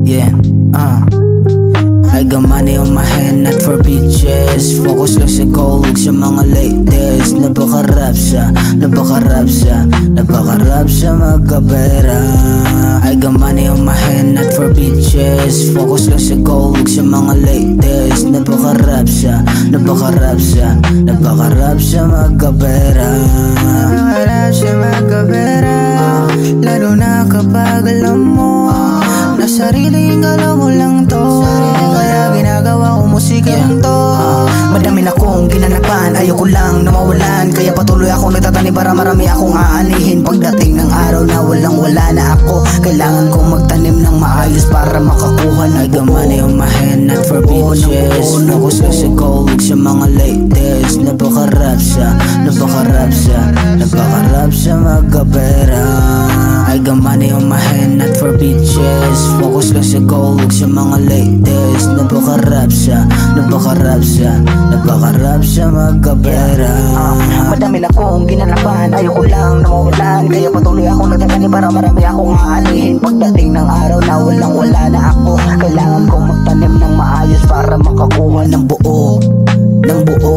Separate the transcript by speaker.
Speaker 1: Yeah, I got money on my hand, not for bitches. Focus lang sa goal, huwag sa mga latest. Napakarap siya magkapera. I got money on my hand, not for bitches. Focus lang sa goal, huwag sa mga latest. Napakarap siya magkapera. Lalo na kapag alam mo na sariling alam mo lang to, kaya ginagawa ko musikang to. Madami na kong ginanapan, ayoko lang na mawalan, kaya patuloy akong nagtatanim para marami akong aanihin. Pagdating ng araw na walang wala na ako, kailangan kong magtanim ng maayos para makakuha ng I got money on my hand, not for bitches. Focus lang sa goal, huwag sa mga latest. Napakarap siya magkapera. I got money on my hand, not for bitches. Focus lang sa goal, huwag sa mga latest. Napakarap siya magkapera.
Speaker 2: Madami na kong ginanapan, ayoko lang na mawalan, kaya patuloy akong nagtatanim para marami akong aanihin. Pagdating ng araw na walang wala na ako, kailangan kong magtanim ng maayos para makakuha ng buo. Ng buo.